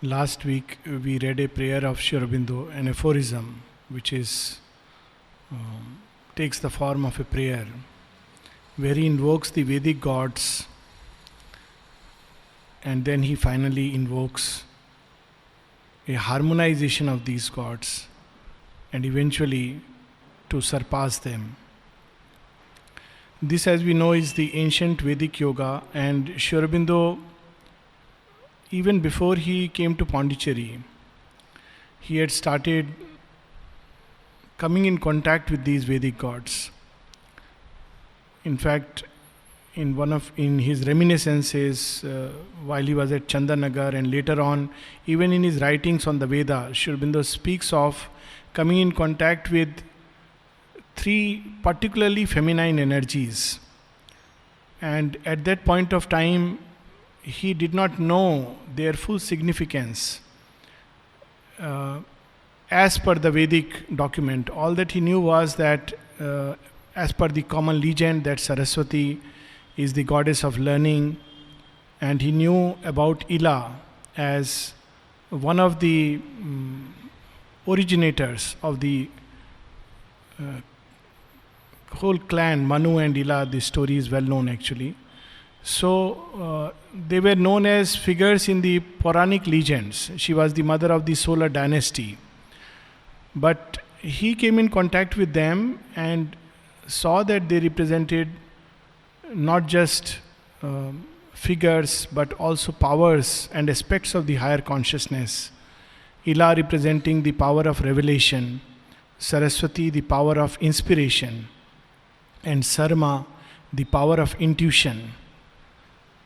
Last week we read a prayer of Aurobindo, an aphorism which is takes the form of a prayer, where he invokes the Vedic gods and then he finally invokes a harmonization of these gods and eventually to surpass them. This, as we know, is the ancient Vedic yoga, and Aurobindo, even before he came to Pondicherry, he had started coming in contact with these Vedic gods. In fact, in his reminiscences while he was at Chandanagar, and later on, even in his writings on the Veda, Aurobindo speaks of coming in contact with three particularly feminine energies. And at that point of time, he did not know their full significance. As per the Vedic document, all that he knew was that, as per the common legend, that Saraswati is the goddess of learning, and he knew about Ila as one of the originators of the whole clan, Manu and Ila. The story is well known actually. So they were known as figures in the Puranic legends. She was the mother of the solar dynasty. But he came in contact with them and saw that they represented not just figures but also powers and aspects of the higher consciousness. Ila representing the power of revelation, Saraswati the power of inspiration, and Sarma the power of intuition.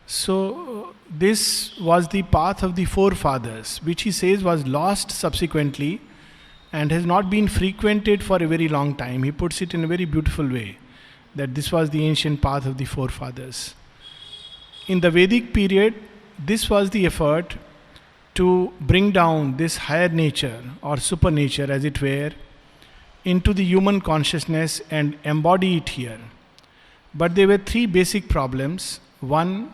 So this was the path of the forefathers, which he says was lost subsequently and has not been frequented for a very long time. He puts it in a very beautiful way, that this was the ancient path of the forefathers. In the Vedic period, this was the effort to bring down this higher nature or supernature, as it were, into the human consciousness and embody it here. But there were three basic problems. One,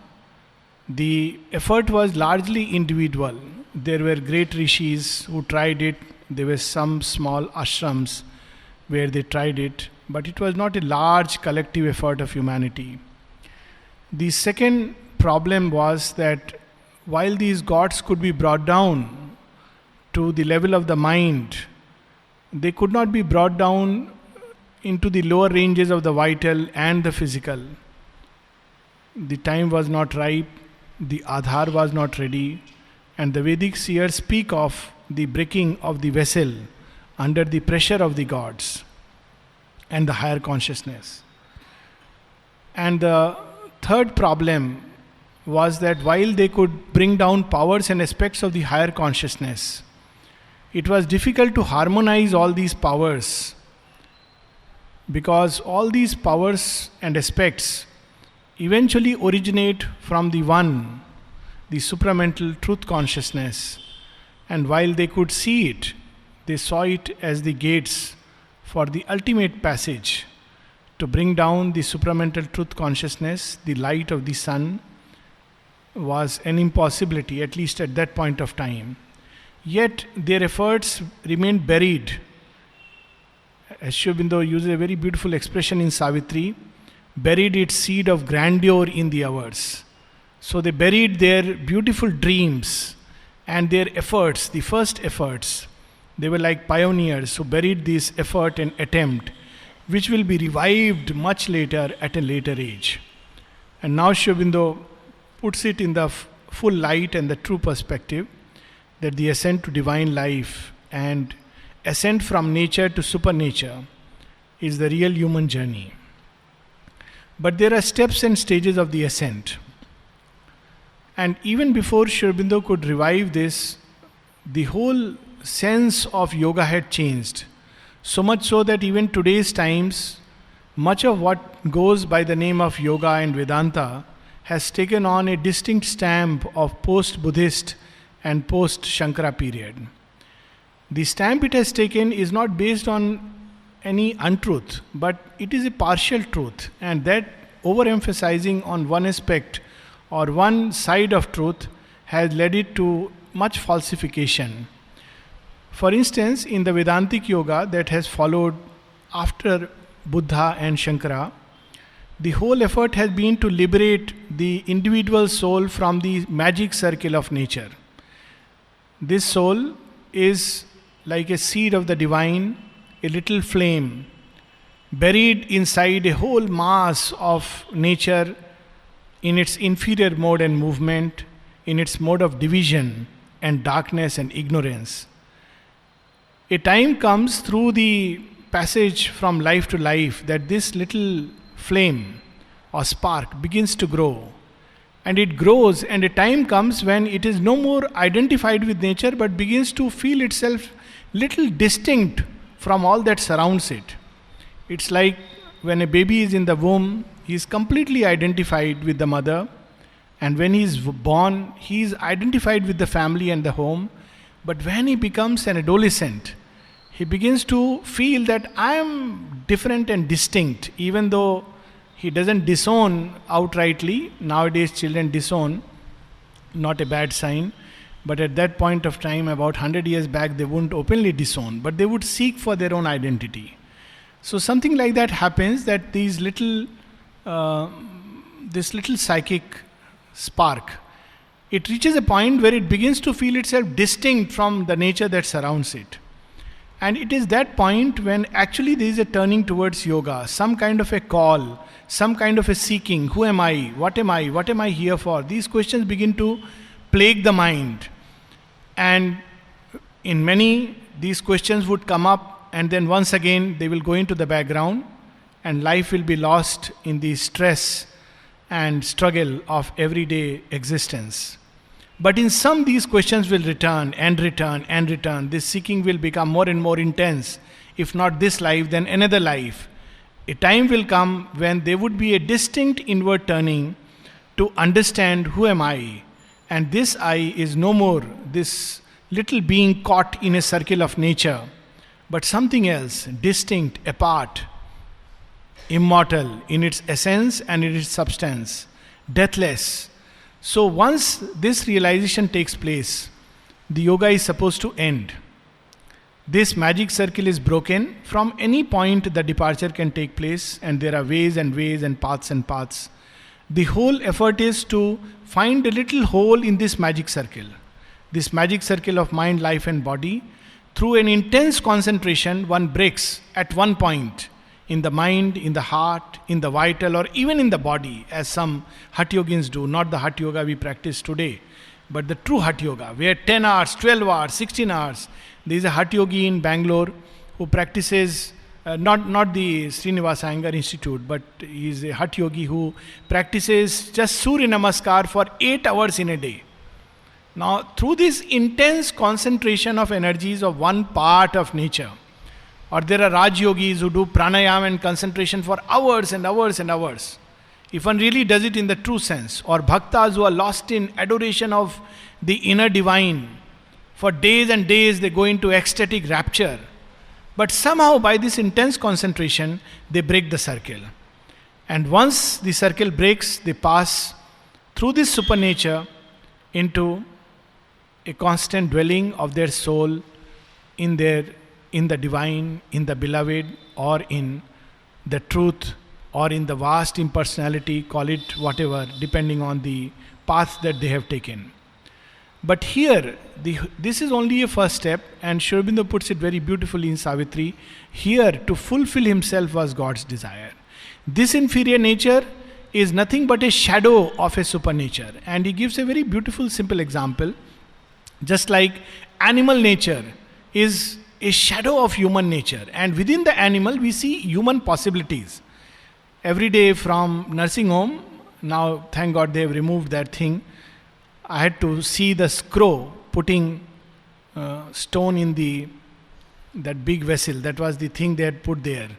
the effort was largely individual. There were great rishis who tried it. There were some small ashrams where they tried it, but it was not a large collective effort of humanity. The second problem was that while these gods could be brought down to the level of the mind, they could not be brought down into the lower ranges of the vital and the physical. The time was not ripe, the Adhar was not ready, and the Vedic seers speak of the breaking of the vessel under the pressure of the gods and the higher consciousness. And the third problem was that while they could bring down powers and aspects of the higher consciousness, it was difficult to harmonize all these powers, because all these powers and aspects eventually originate from the one, the supramental truth consciousness. And while they could see it, they saw it as the gates for the ultimate passage to bring down the supramental truth consciousness. The light of the sun was an impossibility, at least at that point of time. Yet their efforts remained buried. As Aurobindo uses a very beautiful expression in Savitri, buried its seed of grandeur in the hours. So they buried their beautiful dreams and their efforts, the first efforts. They were like pioneers who buried this effort and attempt, which will be revived much later at a later age. And now Aurobindo puts it in the full light and the true perspective, that the ascent to divine life and ascent from nature to supernature is the real human journey. But there are steps and stages of the ascent. And even before Aurobindo could revive this, the whole sense of yoga had changed. So much so that even today's times, much of what goes by the name of yoga and Vedanta has taken on a distinct stamp of post-Buddhist and post-Shankara period. The stamp it has taken is not based on any untruth, but it is a partial truth, and that overemphasizing on one aspect or one side of truth has led it to much falsification. For instance, in the Vedantic yoga that has followed after Buddha and Shankara, the whole effort has been to liberate the individual soul from the magic circle of nature. This soul is like a seed of the divine, a little flame, buried inside a whole mass of nature in its inferior mode and movement, in its mode of division and darkness and ignorance. A time comes through the passage from life to life that this little flame or spark begins to grow. And it grows, and a time comes when it is no more identified with nature but begins to feel itself little distinct from all that surrounds it. It's like when a baby is in the womb, he is completely identified with the mother, and when he is born, he is identified with the family and the home. But when he becomes an adolescent, he begins to feel that I am different and distinct, even though he doesn't disown outrightly. Nowadays children disown, not a bad sign. But at that point of time, about 100 years back, they wouldn't openly disown, but they would seek for their own identity. So something like that happens, that these little, this little psychic spark, it reaches a point where it begins to feel itself distinct from the nature that surrounds it. And it is that point when actually there is a turning towards yoga, some kind of a call, some kind of a seeking. Who am I? What am I? What am I here for? These questions begin to plague the mind. And in many, these questions would come up, and then once again they will go into the background, and life will be lost in the stress and struggle of everyday existence. But in some, these questions will return and return and return. This seeking will become more and more intense. If not this life, then another life. A time will come when there would be a distinct inward turning to understand who am I. And this I is no more this little being caught in a circle of nature, but something else, distinct, apart, immortal in its essence and in its substance, deathless. So once this realization takes place, the yoga is supposed to end. This magic circle is broken. From any point the departure can take place, and there are ways and ways and paths and paths. The whole effort is to find a little hole in this magic circle of mind, life and body. Through an intense concentration, one breaks at one point in the mind, in the heart, in the vital, or even in the body, as some Hatha Yogins do. Not the Hatha Yoga we practice today, but the true Hatha Yoga, where 10 hours, 12 hours, 16 hours. There is a Hatha Yogi in Bangalore who practices, not the Srinivasa Iyengar Institute, but he is a Hatha Yogi who practices just Surya Namaskar for 8 hours in a day. Now, through this intense concentration of energies of one part of nature, or there are Raj Yogis who do pranayama and concentration for hours and hours and hours, if one really does it in the true sense, or bhaktas who are lost in adoration of the inner divine, for days and days they go into ecstatic rapture. But somehow by this intense concentration, they break the circle. And once the circle breaks, they pass through this supernature into a constant dwelling of their soul in the divine, in the beloved, or in the truth, or in the vast impersonality, call it whatever, depending on the path that they have taken. But here, this is only a first step, and Aurobindo puts it very beautifully in Savitri. Here, to fulfill himself was God's desire. This inferior nature is nothing but a shadow of a supernature. And he gives a very beautiful, simple example. Just like animal nature is a shadow of human nature, and within the animal we see human possibilities. Every day from nursing home, now thank God they have removed that thing, I had to see the crow putting stone in that big vessel. That was the thing they had put there.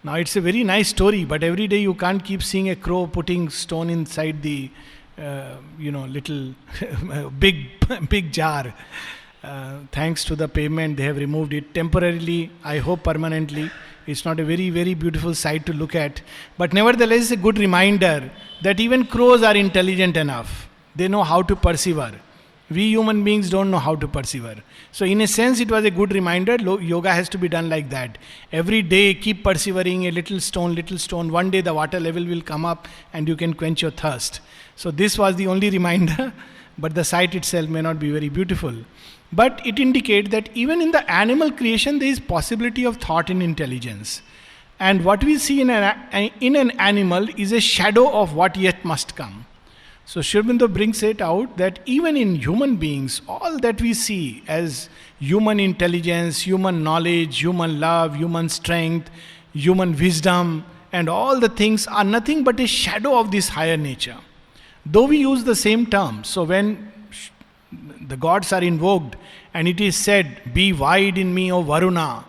Now it's a very nice story, but every day you can't keep seeing a crow putting stone inside the little big jar. Thanks to the pavement, they have removed it temporarily, I hope permanently. It's not a very, very beautiful sight to look at. But nevertheless, it's a good reminder that even crows are intelligent enough. They know how to persevere We human beings don't know how to persevere. So in a sense, it was a good reminder. Yoga has to be done like that. Every day, keep persevering, a little stone, little stone. One day the water level will come up and you can quench your thirst. So this was the only reminder, but the sight itself may not be very beautiful. But it indicates that even in the animal creation, there is possibility of thought and intelligence. And what we see in an animal is a shadow of what yet must come. So Sri Aurobindo brings it out that even in human beings, all that we see as human intelligence, human knowledge, human love, human strength, human wisdom, and all the things are nothing but a shadow of this higher nature. Though we use the same term, so when the gods are invoked and it is said, "Be wide in me, O Varuna."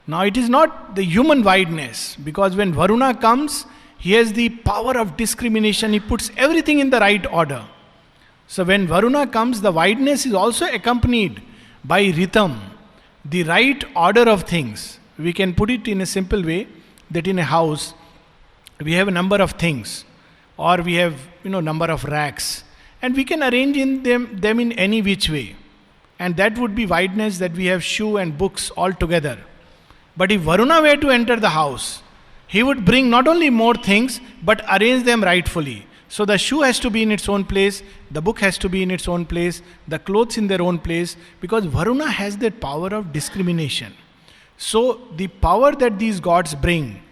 Now it is not the human wideness, because when Varuna comes, he has the power of discrimination, he puts everything in the right order. So when Varuna comes, the wideness is also accompanied by rhythm, the right order of things. We can put it in a simple way that in a house, we have a number of things, or we have number of racks, and we can arrange them in any which way. And that would be wideness, that we have shoe and books all together. But if Varuna were to enter the house, he would bring not only more things, but arrange them rightfully. So the shoe has to be in its own place, the book has to be in its own place, the clothes in their own place, because Varuna has that power of discrimination. So the power that these gods bring,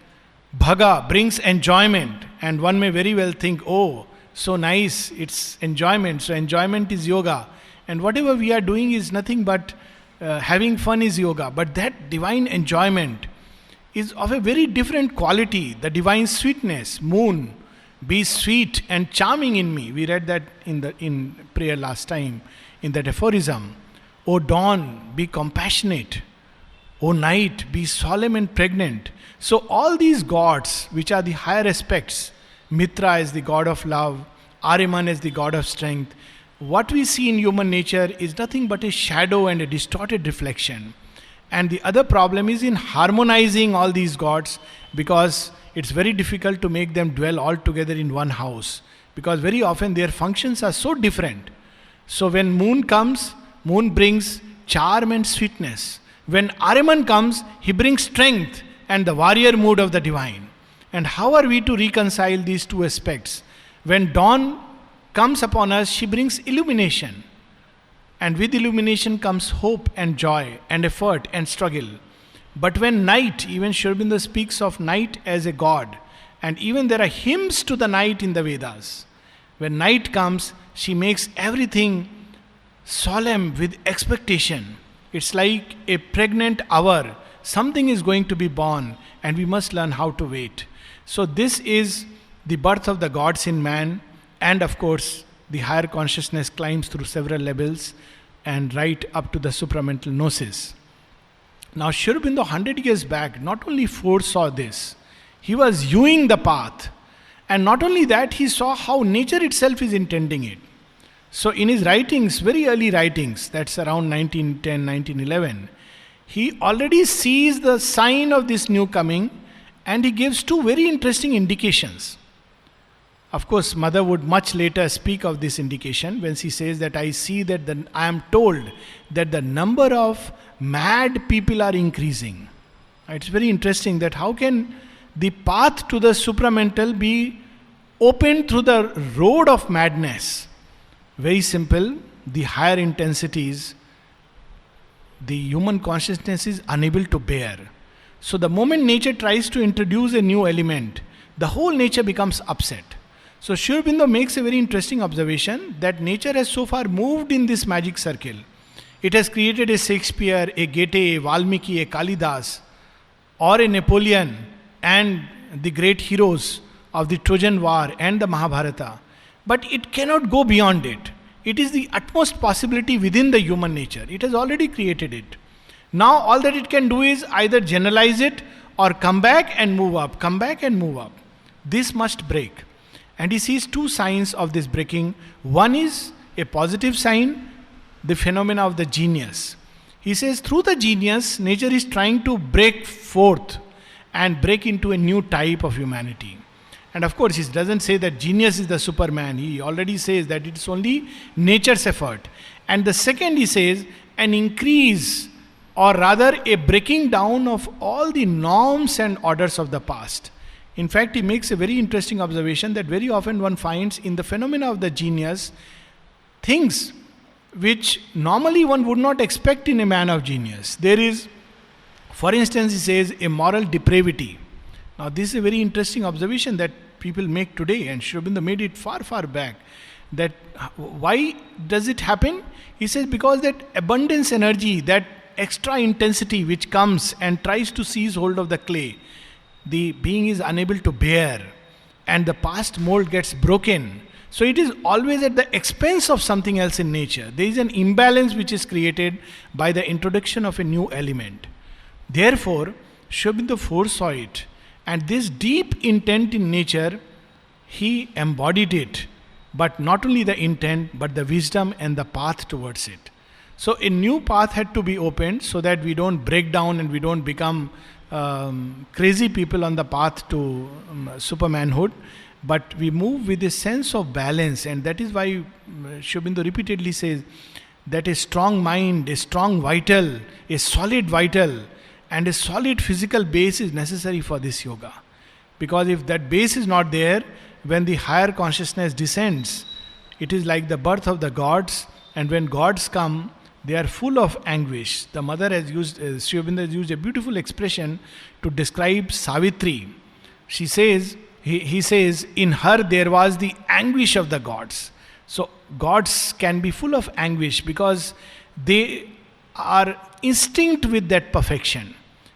Bhaga brings enjoyment, and one may very well think, oh, so nice, it's enjoyment, so enjoyment is yoga. And whatever we are doing is nothing but having fun is yoga. But that divine enjoyment is of a very different quality. The divine sweetness, moon, be sweet and charming in me. We read that in prayer last time, in that aphorism. O dawn, be compassionate. O night, be solemn and pregnant. So all these gods, which are the higher aspects, Mitra is the god of love, Ahriman is the god of strength. What we see in human nature is nothing but a shadow and a distorted reflection. And the other problem is in harmonizing all these gods, because it's very difficult to make them dwell all together in one house, because very often their functions are so different. So when moon comes, moon brings charm and sweetness. When Ahriman comes, he brings strength and the warrior mood of the divine. And how are we to reconcile these two aspects? When dawn comes upon us, she brings illumination. And with illumination comes hope and joy and effort and struggle. But when night, even Sri Aurobindo speaks of night as a god, and even there are hymns to the night in the Vedas. When night comes, she makes everything solemn with expectation. It's like a pregnant hour. Something is going to be born, and we must learn how to wait. So this is the birth of the gods in man. And of course, the higher consciousness climbs through several levels and right up to the supramental gnosis. Now, Sri Aurobindo 100 years back not only foresaw this, he was hewing the path. And not only that, he saw how nature itself is intending it. So in his writings, very early writings, that's around 1910, 1911, he already sees the sign of this new coming, and he gives two very interesting indications. Of course, Mother would much later speak of this indication when she says that I see that I am told that the number of mad people are increasing. It's very interesting that how can the path to the supramental be opened through the road of madness? Very simple, the higher intensities, the human consciousness is unable to bear. So the moment nature tries to introduce a new element, the whole nature becomes upset. So Sri Aurobindo makes a very interesting observation that nature has so far moved in this magic circle. It has created a Shakespeare, a Goethe, a Valmiki, a Kalidas, or a Napoleon, and the great heroes of the Trojan War and the Mahabharata. But it cannot go beyond it. It is the utmost possibility within the human nature. It has already created it. Now all that it can do is either generalize it or come back and move up, come back and move up. This must break. And he sees two signs of this breaking. One is a positive sign, the phenomena of the genius. He says through the genius, nature is trying to break forth and break into a new type of humanity. And of course, he doesn't say that genius is the Superman. He already says that it is only nature's effort. And the second, he says, an increase, or rather a breaking down of all the norms and orders of the past. In fact, he makes a very interesting observation that very often one finds in the phenomena of the genius things which normally one would not expect in a man of genius. There is, for instance, he says, a moral depravity. Now, this is a very interesting observation that people make today, and Aurobindo made it far, far back. That why does it happen? He says, because that abundance energy, that extra intensity which comes and tries to seize hold of the clay, the being is unable to bear, and the past mold gets broken. So it is always at the expense of something else in nature. There is an imbalance which is created by the introduction of a new element. Therefore, Aurobindo foresaw it, and this deep intent in nature, he embodied it. But not only the intent, but the wisdom and the path towards it. So a new path had to be opened so that we don't break down and we don't become crazy people on the path to supermanhood, but we move with a sense of balance. And that is why Aurobindo repeatedly says that a strong mind, a strong vital, a solid vital, and a solid physical base is necessary for this yoga. Because if that base is not there, when the higher consciousness descends, it is like the birth of the gods, and when gods come, they are full of anguish. The mother has used, Aurobindo has used a beautiful expression to describe Savitri. She says, he says, in her there was the anguish of the gods. So gods can be full of anguish because they are instinct with that perfection.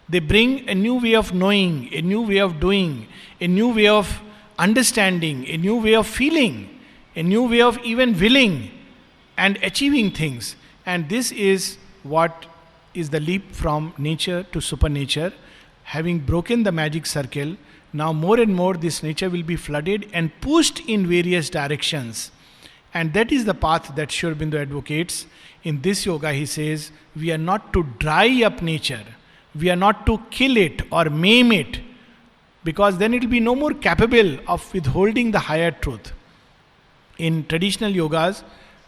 They bring a new way of knowing, a new way of doing, a new way of understanding, a new way of feeling, a new way of even willing and achieving things. And this is what is the leap from nature to supernature. Having broken the magic circle, now more and more this nature will be flooded and pushed in various directions. And that is the path that Aurobindo advocates. In this yoga, he says, we are not to dry up nature. We are not to kill it or maim it, because then it will be no more capable of withholding the higher truth. In traditional yogas,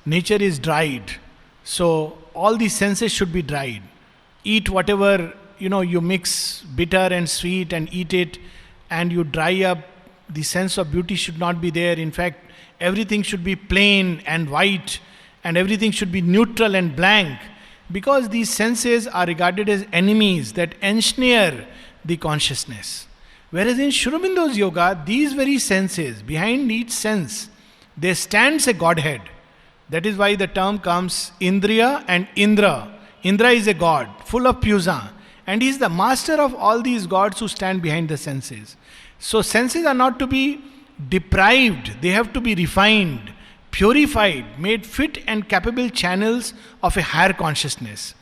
nature is dried. So all the senses should be dried. Eat whatever, you mix bitter and sweet and eat it, and you dry up. The sense of beauty should not be there. In fact, everything should be plain and white, and everything should be neutral and blank, because these senses are regarded as enemies that ensnare the consciousness. Whereas in Aurobindo's yoga, these very senses, behind each sense, there stands a Godhead. That is why the term comes Indriya and Indra. Indra is a god, full of puja, and he is the master of all these gods who stand behind the senses. So senses are not to be deprived, they have to be refined, purified, made fit and capable channels of a higher consciousness.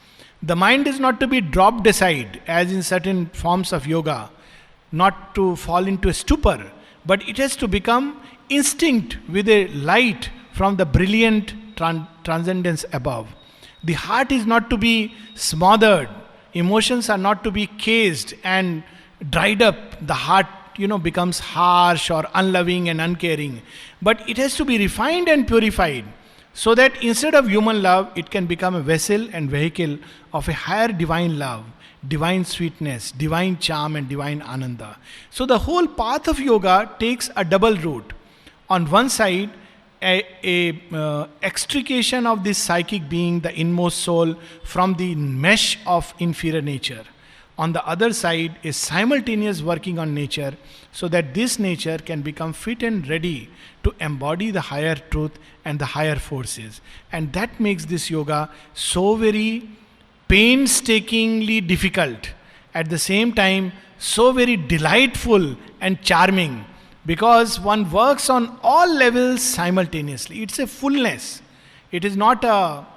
The mind is not to be dropped aside, as in certain forms of yoga, not to fall into a stupor, but it has to become instinct with a light from the brilliant transcendence above. The heart is not to be smothered, emotions are not to be cased and dried up. The heart, becomes harsh or unloving and uncaring, but it has to be refined and purified, so that instead of human love, it can become a vessel and vehicle of a higher divine love, divine sweetness, divine charm and divine ananda. So the whole path of yoga takes a double route. On one side, a extrication of this psychic being, the inmost soul, from the mesh of inferior nature. On the other side, a simultaneous working on nature, so that this nature can become fit and ready to embody the higher truth and the higher forces. And that makes this yoga so very painstakingly difficult, at the same time so very delightful and charming, because one works on all levels simultaneously. It's a fullness. It is not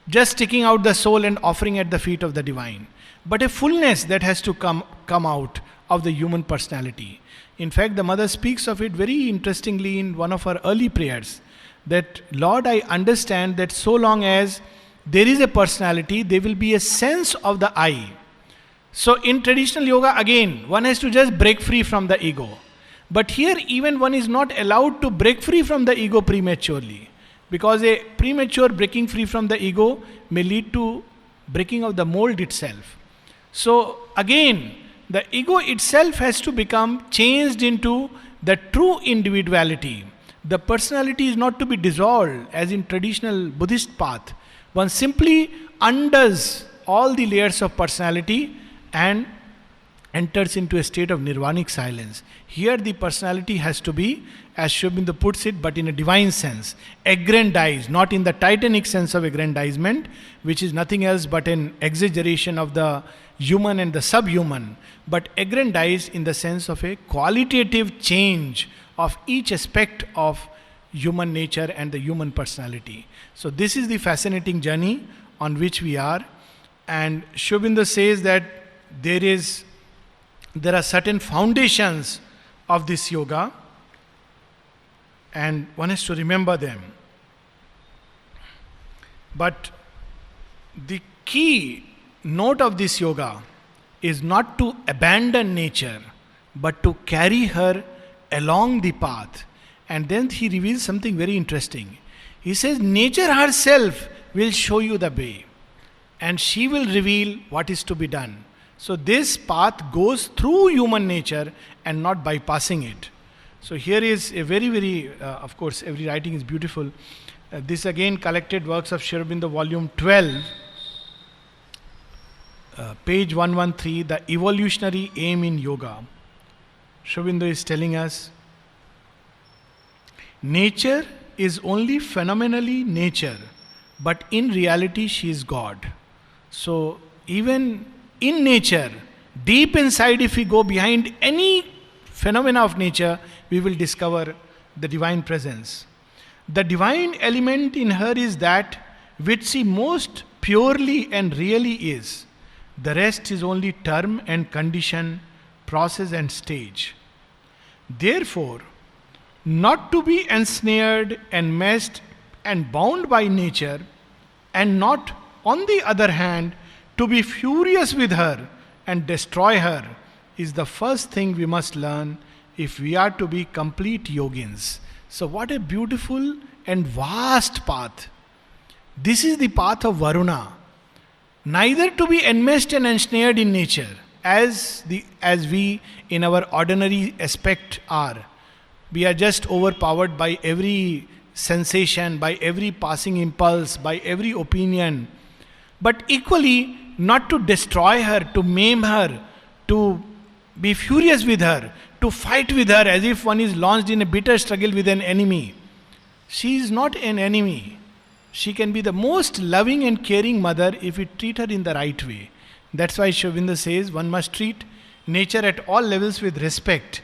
just taking out the soul and offering at the feet of the divine, but a fullness that has to come out of the human personality. In fact, the mother speaks of it very interestingly in one of her early prayers, that Lord, I understand that so long as there is a personality, there will be a sense of the I. So in traditional yoga, again, one has to just break free from the ego. But here even one is not allowed to break free from the ego prematurely. Because a premature breaking free from the ego may lead to breaking of the mold itself. So again, the ego itself has to become changed into the true individuality. The personality is not to be dissolved as in traditional Buddhist path. One simply undoes all the layers of personality and enters into a state of nirvanic silence. Here the personality has to be, as Aurobindo puts it, but in a divine sense, aggrandized, not in the titanic sense of aggrandizement, which is nothing else but an exaggeration of the human and the subhuman, but aggrandized in the sense of a qualitative change of each aspect of human nature and the human personality. So this is the fascinating journey on which we are. And Aurobindo says that there are certain foundations of this yoga, and one has to remember them. But the key note of this yoga is not to abandon nature, but to carry her along the path. And then he reveals something very interesting. He says, nature herself will show you the way, and she will reveal what is to be done. So this path goes through human nature and not bypassing it. So here is a very, very, of course, every writing is beautiful. This again collected works of Aurobindo, volume 12, page 113, the evolutionary aim in yoga. Aurobindo is telling us, nature is only phenomenally nature, but in reality she is God. So even in nature, deep inside, if we go behind any phenomena of nature, we will discover the divine presence. The divine element in her is that which she most purely and really is. The rest is only term and condition, process and stage. Therefore, not to be ensnared, enmeshed and bound by nature, and not, on the other hand, to be furious with her and destroy her, is the first thing we must learn if we are to be complete yogins. So what a beautiful and vast path. This is the path of Varuna. Neither to be enmeshed and ensnared in nature, as we in our ordinary aspect are. We are just overpowered by every sensation, by every passing impulse, by every opinion. But equally, not to destroy her, to maim her, to be furious with her, to fight with her as if one is launched in a bitter struggle with an enemy. She is not an enemy. She can be the most loving and caring mother if we treat her in the right way. That's why Aurobindo says one must treat nature at all levels with respect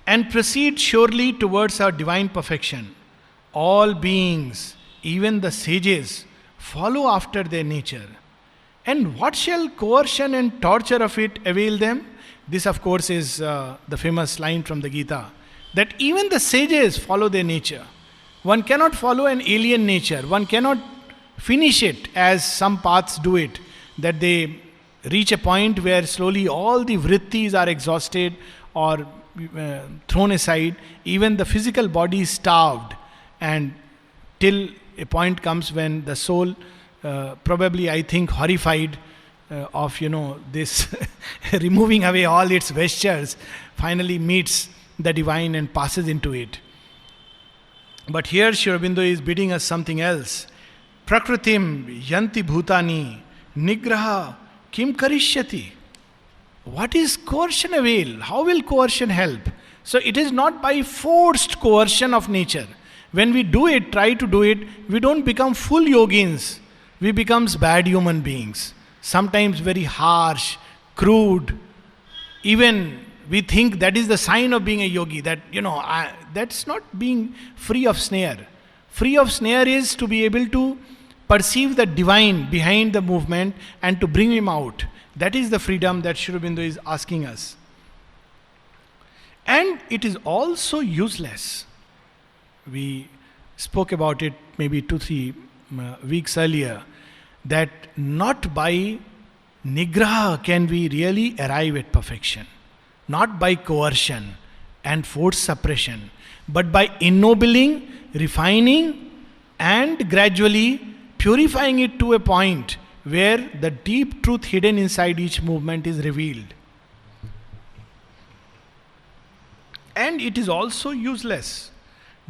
and proceed surely towards our divine perfection. All beings, even the sages, follow after their nature. And what shall coercion and torture of it avail them? This, of course, is the famous line from the Gita, that even the sages follow their nature. One cannot follow an alien nature. One cannot finish it as some paths do it, that they reach a point where slowly all the vrittis are exhausted or thrown aside. Even the physical body is starved, and till a point comes when the soul, probably I think horrified of this removing away all its vestures, finally meets the divine and passes into it. But here Aurobindo is bidding us something else. Prakritim yanti bhutani nigraha kim karishyati. What is coercion avail? How will coercion help? So it is not by forced coercion of nature. When we do it, try to do it, we don't become full yogins. We become bad human beings. Sometimes very harsh, crude. Even we think that is the sign of being a yogi, that, that's not being free of snare. Free of snare is to be able to perceive the divine behind the movement and to bring him out. That is the freedom that Aurobindo is asking us. And it is also useless. We spoke about it maybe 2-3 weeks earlier, that not by nigraha can we really arrive at perfection. Not by coercion and forced suppression. but by ennobling, refining, and gradually purifying it to a point where the deep truth hidden inside each movement is revealed. And it is also useless.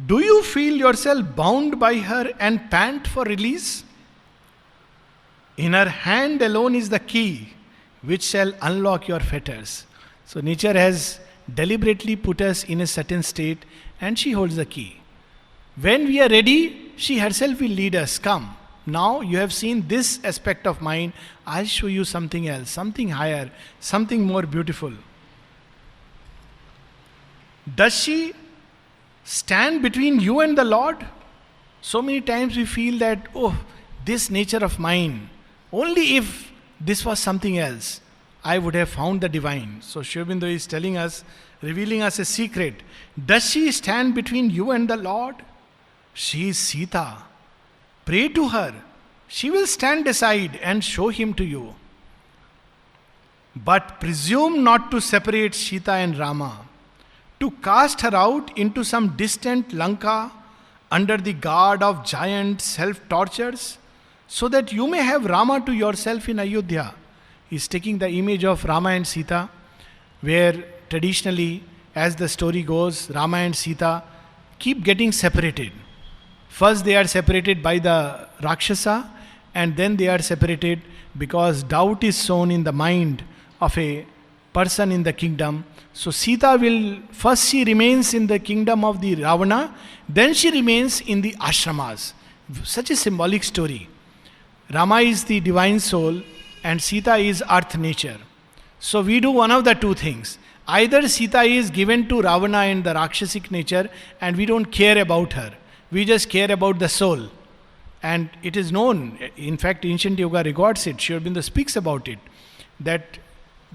Do you feel yourself bound by her and pant for release? In her hand alone is the key which shall unlock your fetters. So nature has deliberately put us in a certain state and she holds the key. When we are ready, she herself will lead us. Come, now you have seen this aspect of mine, I'll show you something else, something higher, something more beautiful. Does she stand between you and the Lord? So many times we feel that, oh, this nature of mine, only if this was something else, I would have found the divine. So Aurobindo is telling us, revealing us a secret. Does she stand between you and the Lord? She is Sita. Pray to her. She will stand aside and show him to you. But presume not to separate Sita and Rama, to cast her out into some distant Lanka under the guard of giant self-tortures, so that you may have Rama to yourself in Ayodhya. He is taking the image of Rama and Sita, where traditionally, as the story goes, Rama and Sita keep getting separated. First they are separated by the Rakshasa, and then they are separated because doubt is sown in the mind of a person in the kingdom. So Sita will, first she remains in the kingdom of the Ravana, then she remains in the ashramas. Such a symbolic story. Rama is the divine soul and Sita is earth nature. So we do one of the two things. Either Sita is given to Ravana and the Rakshasic nature and we don't care about her. We just care about the soul. And it is known, in fact ancient yoga records it, Aurobindo speaks about it, that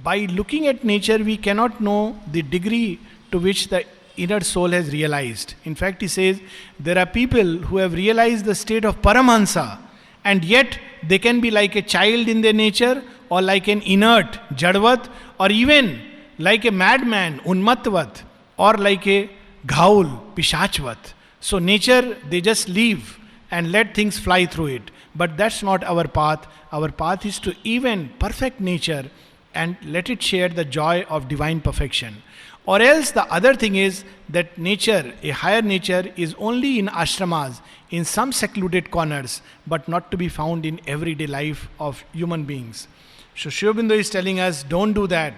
by looking at nature we cannot know the degree to which the inner soul has realized. In fact he says there are people who have realized the state of Paramahansa, and yet they can be like a child in their nature, or like an inert Jadvat, or even like a madman Unmatvat, or like a Ghaul Pishachvat. So nature, they just leave and let things fly through it. But that's not our path. Our path is to even perfect nature and let it share the joy of divine perfection. Or else the other thing is that nature, a higher nature, is only in ashramas, in some secluded corners, but not to be found in everyday life of human beings. So Aurobindo is telling us, don't do that.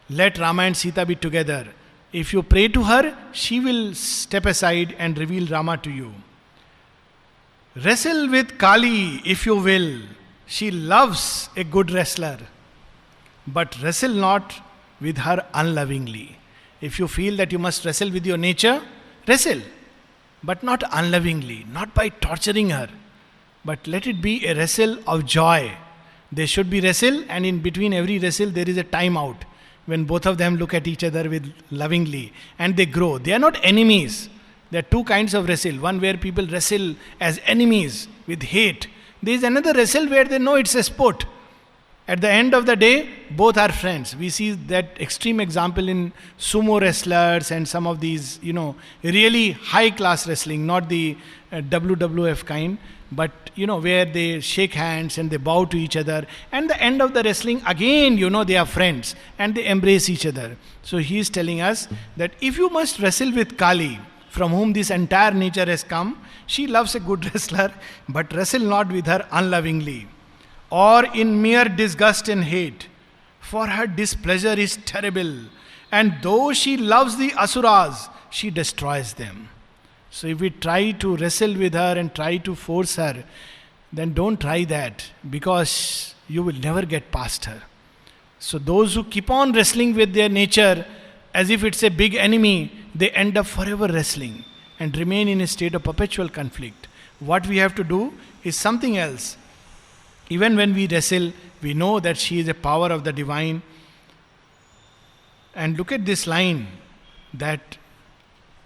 Let Rama and Sita be together. If you pray to her, she will step aside and reveal Rama to you. Wrestle with Kali if you will. She loves a good wrestler. But wrestle not with her unlovingly. If you feel that you must wrestle with your nature, wrestle. But not unlovingly, not by torturing her. But let it be a wrestle of joy. There should be wrestle, and in between every wrestle there is a time out, when both of them look at each other with lovingly and they grow. They are not enemies. There are two kinds of wrestle. One where people wrestle as enemies with hate. There is another wrestle where they know it's a sport. At the end of the day, both are friends. We see that extreme example in sumo wrestlers and some of these, really high class wrestling, not the WWF kind, but where they shake hands and they bow to each other. And the end of the wrestling, again, they are friends and they embrace each other. So he is telling us that if you must wrestle with Kali, from whom this entire nature has come, she loves a good wrestler, but wrestle not with her unlovingly, or in mere disgust and hate, for her displeasure is terrible, and though she loves the asuras, she destroys them. So if we try to wrestle with her and try to force her, then don't try that, because you will never get past her. So those who keep on wrestling with their nature as if it's a big enemy, they end up forever wrestling and remain in a state of perpetual conflict. What we have to do is something else. Even when we wrestle, we know that she is a power of the divine. And look at this line, that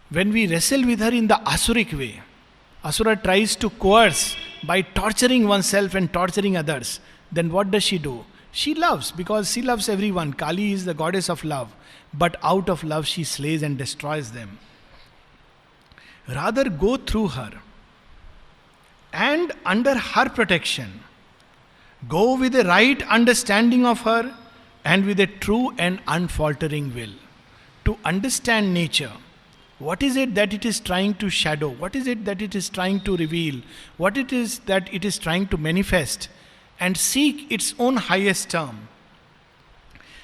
when we wrestle with her in the asuric way, Asura tries to coerce by torturing oneself and torturing others, then what does she do? She loves, because she loves everyone. Kali is the goddess of love. But out of love she slays and destroys them. Rather go through her and under her protection. Go with a right understanding of her and with a true and unfaltering will. To understand nature, what is it that it is trying to shadow? What is it that it is trying to reveal? What it is that it is trying to manifest? And seek its own highest term.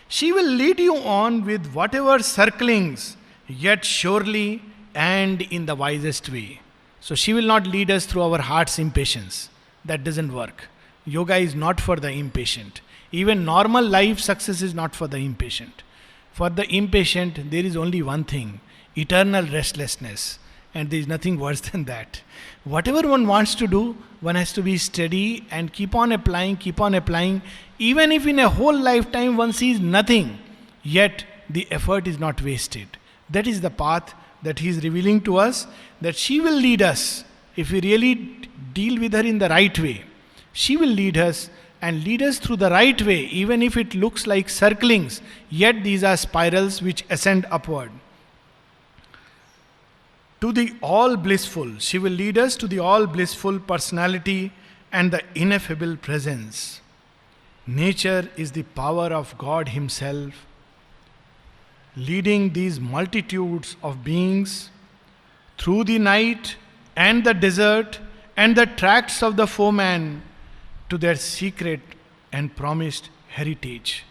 She will lead you on with whatever circlings, yet surely and in the wisest way. So she will not lead us through our heart's impatience. That doesn't work. Yoga is not for the impatient. Even normal life success is not for the impatient. For the impatient, there is only one thing: eternal restlessness. And there is nothing worse than that. Whatever one wants to do, one has to be steady and keep on applying, even if in a whole lifetime one sees nothing, yet the effort is not wasted. That is the path that he is revealing to us, that she will lead us if we really deal with her in the right way. She will lead us and lead us through the right way, even if it looks like circlings, yet these are spirals which ascend upward. To the all blissful, she will lead us to the all blissful personality and the ineffable presence. Nature is the power of God Himself, leading these multitudes of beings through the night and the desert and the tracts of the foeman to their secret and promised heritage.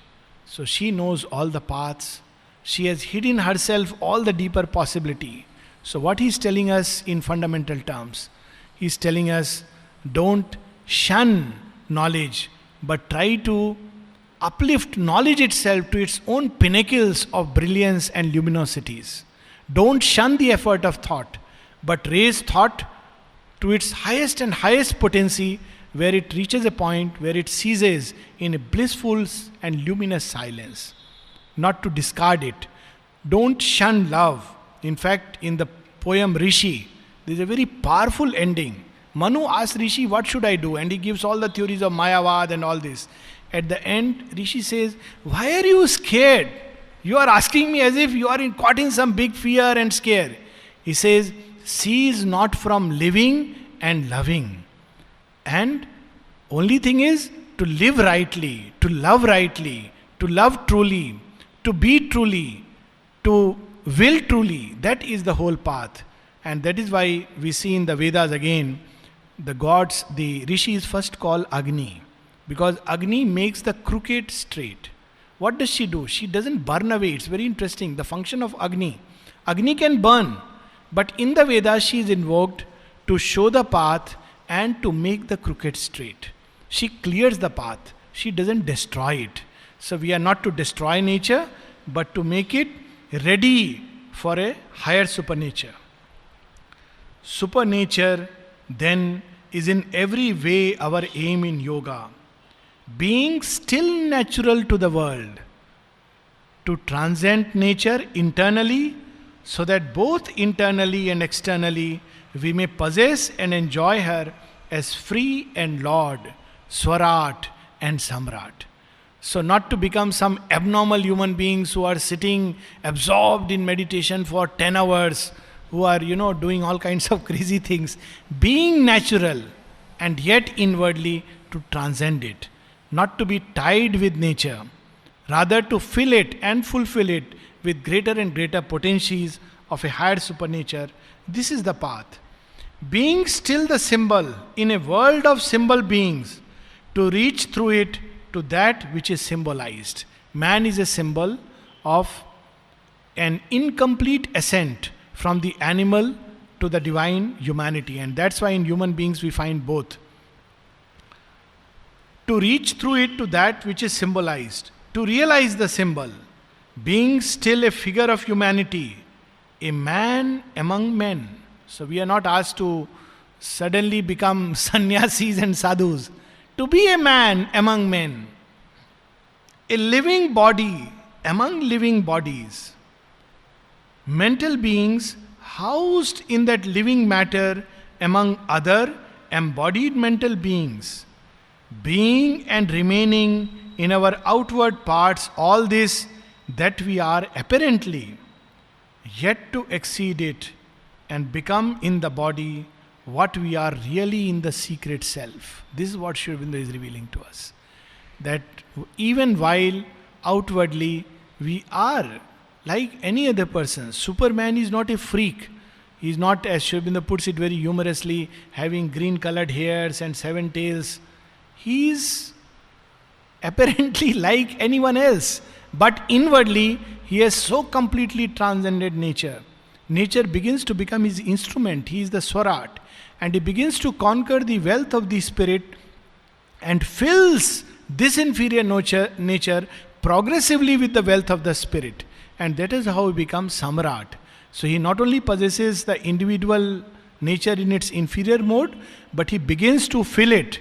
So she knows all the paths. She has hidden herself all the deeper possibility. So what he's telling us in fundamental terms, he's telling us, don't shun knowledge, but try to uplift knowledge itself to its own pinnacles of brilliance and luminosities. Don't shun the effort of thought, but raise thought to its highest and highest potency, where it reaches a point where it ceases in a blissful and luminous silence. Not to discard it. Don't shun love. In fact, in the poem Rishi, there is a very powerful ending. Manu asks Rishi, what should I do? And he gives all the theories of Mayavad and all this. At the end, Rishi says, why are you scared? You are asking me as if you are caught in some big fear and scare. He says, cease not from living and loving. And only thing is to live rightly, to love truly, to be truly, to will truly. That is the whole path. And that is why we see in the Vedas again, the gods, the rishis first call Agni, because Agni makes the crooked straight. What does she do? She doesn't burn away. It's very interesting. The function of Agni. Agni can burn, but in the Vedas she is invoked to show the path and to make the crooked straight. She clears the path. She doesn't destroy it. So we are not to destroy nature, but to make it ready for a higher supernature. Supernature then is in every way our aim in yoga. Being still natural to the world, to transcend nature internally, so that both internally and externally we may possess and enjoy her as free and Lord, Swarat and Samrat. So not to become some abnormal human beings who are sitting absorbed in meditation for 10 hours, who are, doing all kinds of crazy things. Being natural and yet inwardly to transcend it. Not to be tied with nature, rather to fill it and fulfill it with greater and greater potencies of a higher supernature. This is the path. Being still the symbol in a world of symbol beings, to reach through it to that which is symbolized. Man is a symbol of an incomplete ascent from the animal to the divine humanity, and that's why in human beings we find both. To reach through it to that which is symbolized, to realize the symbol, being still a figure of humanity, a man among men. So we are not asked to suddenly become sannyasis and sadhus. To be a man among men, a living body among living bodies, mental beings housed in that living matter among other embodied mental beings, being and remaining in our outward parts, all this that we are apparently, yet to exceed it and become in the body what we are really in the secret self. This is what Sri Aurobindo is revealing to us. That even while outwardly we are like any other person, Superman is not a freak. He is not, as Sri Aurobindo puts it very humorously, having green colored hairs and 7 tails. He is apparently like anyone else, but inwardly he has so completely transcended nature. Nature begins to become his instrument. He is the Swarat, and he begins to conquer the wealth of the spirit and fills this inferior nature progressively with the wealth of the spirit. And that is how he becomes Samrat. So he not only possesses the individual nature in its inferior mode, but he begins to fill it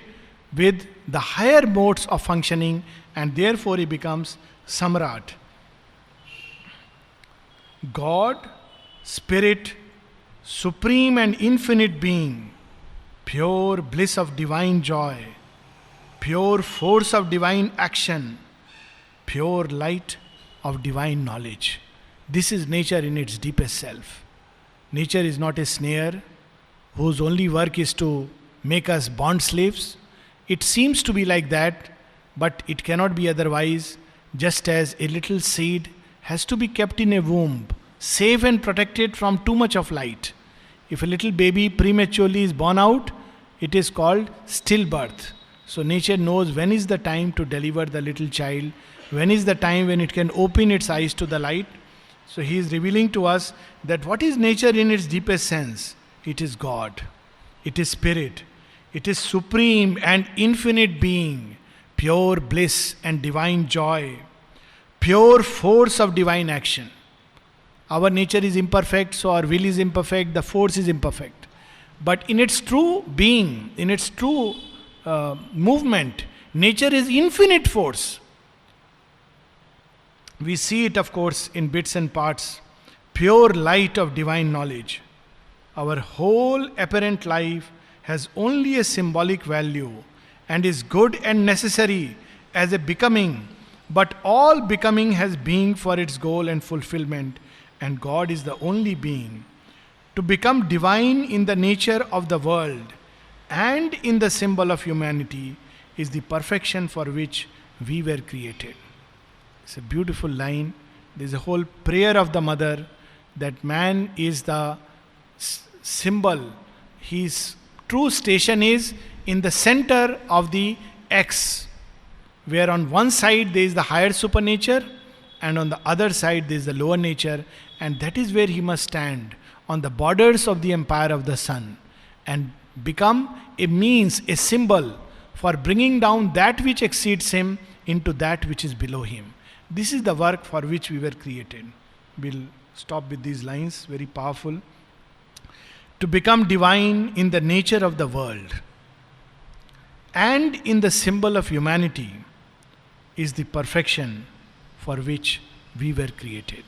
with the higher modes of functioning, and therefore he becomes Samrat. God, Spirit, Supreme and Infinite Being, pure bliss of divine joy, pure force of divine action, pure light of divine knowledge. This is nature in its deepest self. Nature is not a snare whose only work is to make us bond slaves. It seems to be like that, but it cannot be otherwise, just as a little seed has to be kept in a womb, safe and protected from too much of light. If a little baby prematurely is born out, it is called stillbirth. So nature knows when is the time to deliver the little child, when is the time when it can open its eyes to the light. So he is revealing to us that what is nature in its deepest sense? It is God. It is Spirit. It is Supreme and Infinite Being, pure bliss and divine joy, pure force of divine action. Our nature is imperfect, so our will is imperfect, the force is imperfect. But in its true being, in its true movement, nature is infinite force. We see it, of course, in bits and parts. Pure light of divine knowledge. Our whole apparent life has only a symbolic value and is good and necessary as a becoming, but all becoming has being for its goal and fulfillment, and God is the only being. To become divine in the nature of the world and in the symbol of humanity is the perfection for which we were created. It's a beautiful line. There's a whole prayer of the mother that man is the symbol. His true station is in the center of the X, where on one side there is the higher supernature and on the other side there is the lower nature, and that is where he must stand, on the borders of the empire of the sun, and become a means, a symbol for bringing down that which exceeds him into that which is below him. This is the work for which we were created. We'll stop with these lines, very powerful. To become divine in the nature of the world and in the symbol of humanity is the perfection for which we were created.